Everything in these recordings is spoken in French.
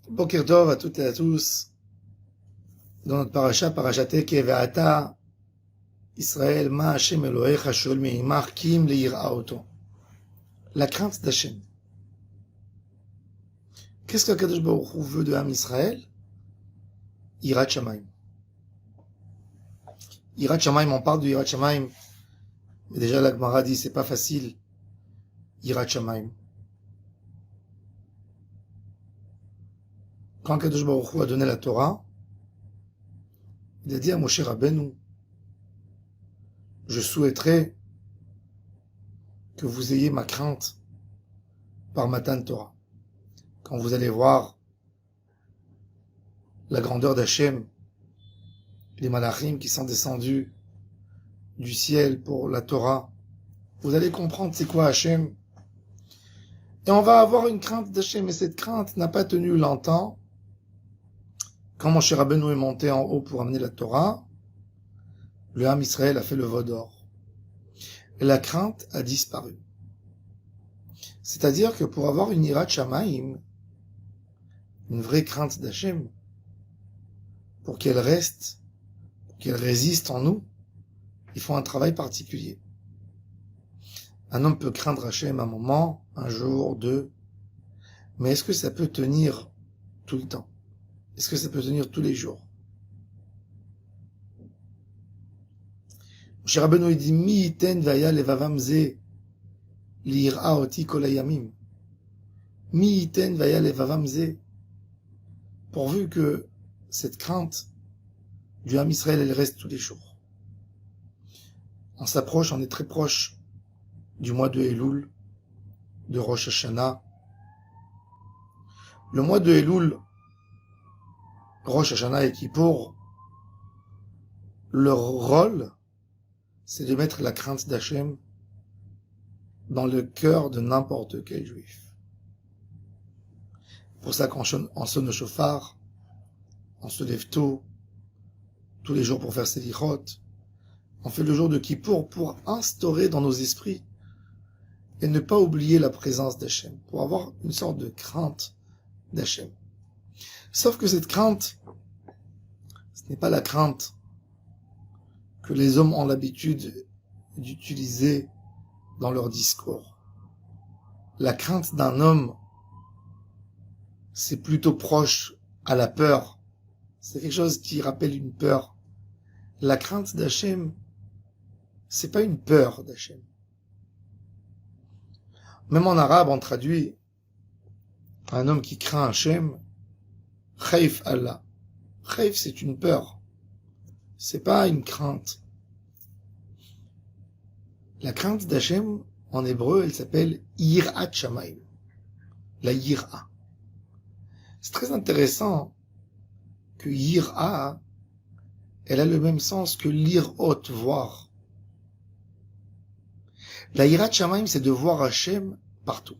Boker Tov à toutes et à tous. Dans notre paracha, parachateke ve'ata, Israël, ma Hashem Elohecha shol me'imach kim le'yir'a oto. La crainte d'Hachem. Qu'est-ce qu'Akadosh Baruch Hu veut de Ham Israël? Yirat Shamayim. Yirat Shamayim, on parle de Yirat Shamayim, mais déjà la Gemara dit c'est pas facile. Yirat Shamayim. Quand Akadosh Baruch Hu a donné la Torah, il a dit à Moshe Rabbeinu, je souhaiterais que vous ayez ma crainte par Matan Torah. Quand vous allez voir la grandeur d'Hachem, les malachim qui sont descendus du ciel pour la Torah, vous allez comprendre c'est quoi Hachem. Et on va avoir une crainte d'Hachem, et cette crainte n'a pas tenu longtemps. Quand Moshe Rabbeinu est monté en haut pour amener la Torah, le Ham Israël a fait le veau d'or. Et la crainte a disparu. C'est-à-dire que pour avoir une Yirat Shamayim, une vraie crainte d'Hachem, pour qu'elle reste, pour qu'elle résiste en nous, il faut un travail particulier. Un homme peut craindre Hachem un moment, un jour, deux, mais est-ce que ça peut tenir tout le temps? Est-ce que ça peut tenir tous les jours? Moshe Rabbeinu dit mi iten vaya levavam ze li'ira oti kol hayamim. Mi iten vaya levavam ze. Pourvu que cette crainte du Ham Israël, elle reste tous les jours. On s'approche, on est très proche du mois de Elul, de Rosh Hashanah. Le mois de Elul, Rosh Hashanah et Kippour, leur rôle, c'est de mettre la crainte d'Hachem dans le cœur de n'importe quel juif. Pour ça qu'on sonne au chauffard, on se lève tôt, tous les jours pour faire ses lichot. On fait le jour de Kippour pour instaurer dans nos esprits et ne pas oublier la présence d'Hachem, pour avoir une sorte de crainte d'Hachem. Sauf que cette crainte, ce n'est pas la crainte que les hommes ont l'habitude d'utiliser dans leur discours. La crainte d'un homme, c'est plutôt proche à la peur. C'est quelque chose qui rappelle une peur. La crainte d'Hachem, c'est pas une peur d'Hachem. Même en arabe, on traduit un homme qui craint Hachem, Khaif Allah. Khaif, c'est une peur. C'est pas une crainte. La crainte d'Hachem, en hébreu, elle s'appelle Yirat Shamayim. La Yira. C'est très intéressant que Yira, elle a le même sens que l'Irot, voir. La Yirat Shamayim, c'est de voir Hachem partout.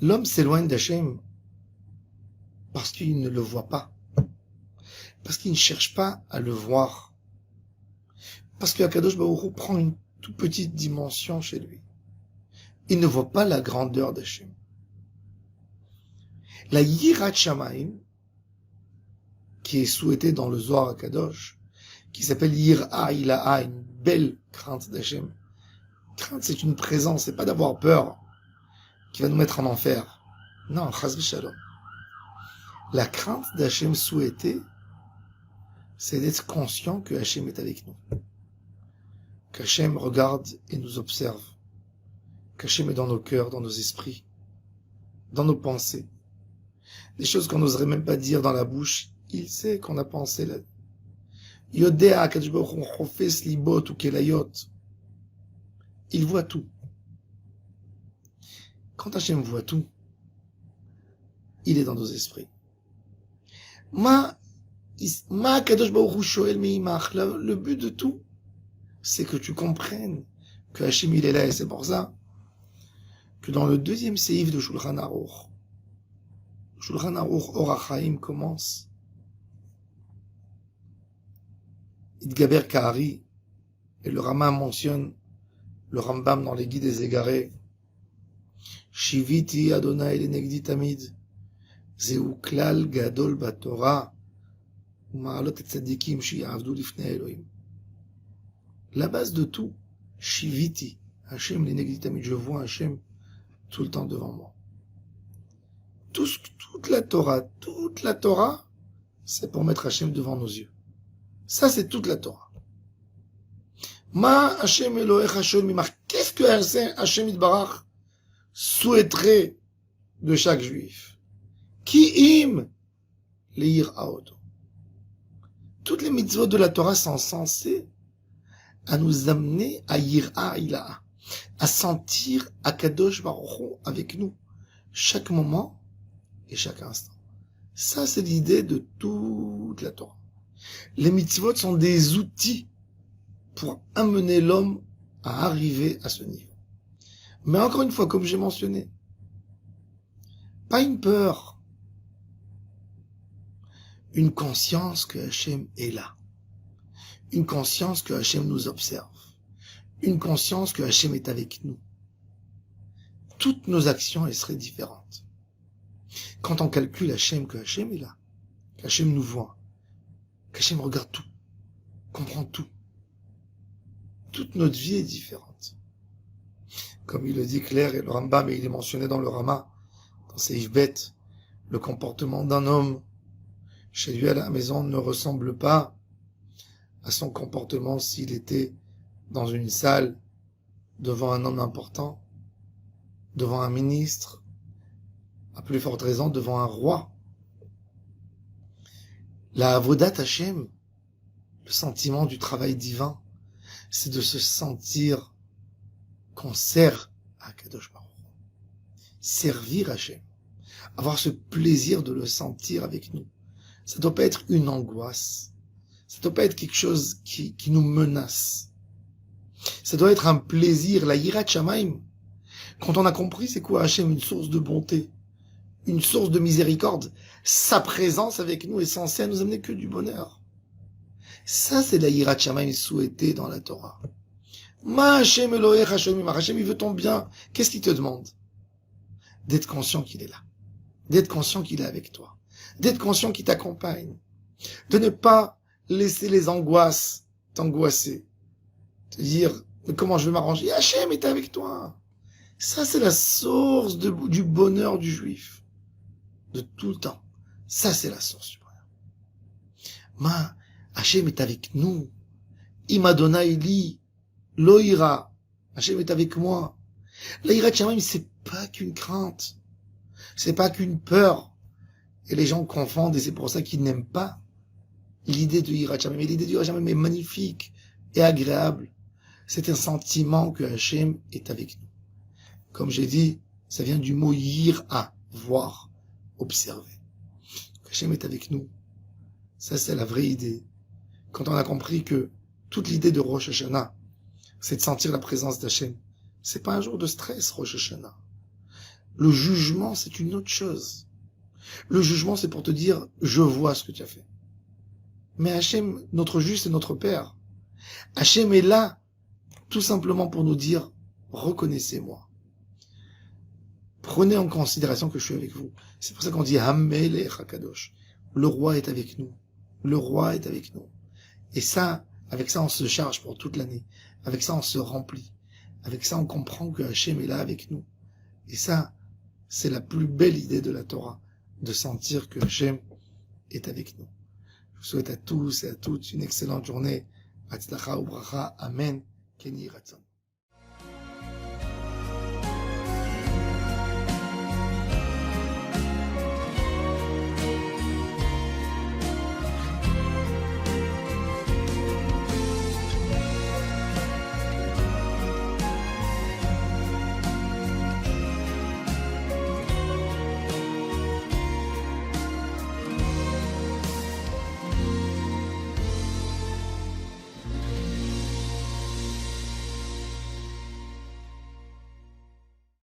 L'homme s'éloigne d'Hachem parce qu'il ne le voit pas, parce qu'il ne cherche pas à le voir, parce que Akadosh Baruch Hu prend une toute petite dimension chez lui. Il ne voit pas la grandeur d'Hachem. La Yirat Shamayim, qui est souhaitée dans le Zohar Akadosh, qui s'appelle Yira Ilaha, une belle crainte d'Hachem. Crainte, c'est une présence, c'est pas d'avoir peur qui va nous mettre en enfer. Non, chas v'shalom. La crainte d'Hachem souhaitée, c'est d'être conscient que Hachem est avec nous. Qu'Hachem regarde et nous observe. Qu'Hachem est dans nos cœurs, dans nos esprits, dans nos pensées. Des choses qu'on n'oserait même pas dire dans la bouche, il sait qu'on a pensé là. Yodea Akadosh Baruch Hu chofes libot ou kelayot. Il voit tout. Quand Hachem voit tout, il est dans nos esprits. Ma Akadosh Baruch Hu shoel me'imach. Le but de tout, c'est que tu comprennes que Hachem il est là, et c'est pour ça que dans le deuxième séif de Shulchan Aruch, Or HaChaim commence. Idgaber Kahari, et le Rama mentionne le Rambam dans les Guides des Égarés, Shiviti Adonai lenegdi tamid. Zeu klal gadol batorah. U'ma'alot et tzadikim shi'avdu lifnei Elohim. La base de tout, Shiviti, Hashem lenegdi tamid. Je vois Hashem tout le temps devant moi. Toute la Torah, c'est pour mettre Hashem devant nos yeux. Ça, c'est toute la Torah. Ma Hashem Elohech Hashem Mimach. Qu'est-ce que Hashem Yitbarach souhaiterait de chaque juif? Ki im leir haoto. Toutes les mitzvot de la Torah sont censées à nous amener à yir'a ilaha, à sentir Akadosh Baruch Hu avec nous, chaque moment et chaque instant. Ça, c'est l'idée de toute la Torah. Les mitzvot sont des outils pour amener l'homme à arriver à ce niveau. Mais encore une fois, comme j'ai mentionné, pas une peur, une conscience que Hachem est là, une conscience que Hachem nous observe, une conscience que Hachem est avec nous. Toutes nos actions, elles seraient différentes. Quand on calcule Hachem, que Hachem est là, qu'Hachem nous voit, qu'Hachem regarde tout, comprend tout, toute notre vie est différente. Comme il le dit clair et le Rambam, et il est mentionné dans le Rama, dans Seif Bet, le comportement d'un homme chez lui à la maison ne ressemble pas à son comportement s'il était dans une salle devant un homme important, devant un ministre, à plus forte raison devant un roi. La avodat Hashem, le sentiment du travail divin, c'est de se sentir qu'on sert à Kadosh Baruch Hu. Servir Hashem. Avoir ce plaisir de le sentir avec nous. Ça doit pas être une angoisse. Ça doit pas être quelque chose qui nous menace. Ça doit être un plaisir, la yirat shamayim. Quand on a compris c'est quoi Hashem, une source de bonté, une source de miséricorde, sa présence avec nous est censée nous amener que du bonheur. Ça, c'est la yirat shamayim souhaitée dans la Torah. Ma Hashem Elohech Hashem, Hashem, il veut ton bien. Qu'est-ce qu'il te demande? D'être conscient qu'il est là. D'être conscient qu'il est avec toi. D'être conscient qu'il t'accompagne. De ne pas laisser les angoisses t'angoisser. Te dire, comment je vais m'arranger? Hashem est avec toi. Ça, c'est la source du bonheur du juif. De tout le temps. Ça, c'est la source du bonheur. Ma Hashem est avec nous. Imadona Eli, Loïra. Hashem est avec moi. La yirat shamayim, c'est pas qu'une crainte. C'est pas qu'une peur. Et les gens confondent, et c'est pour ça qu'ils n'aiment pas l'idée de yirat shamayim. Mais l'idée de yirat shamayim est magnifique et agréable. C'est un sentiment que Hashem est avec nous. Comme j'ai dit, ça vient du mot yir'a, voir, observer. Hashem est avec nous. Ça, c'est la vraie idée. Quand on a compris que toute l'idée de Rosh Hashanah, c'est de sentir la présence d'Hachem. C'est pas un jour de stress, Rosh Hashanah. Le jugement, c'est une autre chose. Le jugement, c'est pour te dire, je vois ce que tu as fait. Mais Hachem, notre juge, c'est notre Père. Hachem est là, tout simplement pour nous dire, reconnaissez-moi. Prenez en considération que je suis avec vous. C'est pour ça qu'on dit, Hamelech HaKadosh. Le roi est avec nous. Le roi est avec nous. Et ça, avec ça, on se charge pour toute l'année. Avec ça, on se remplit. Avec ça, on comprend que Hachem est là avec nous. Et ça, c'est la plus belle idée de la Torah, de sentir que Hachem est avec nous. Je vous souhaite à tous et à toutes une excellente journée. Hatzlacha ubracha. Amen. Keni Ratzon.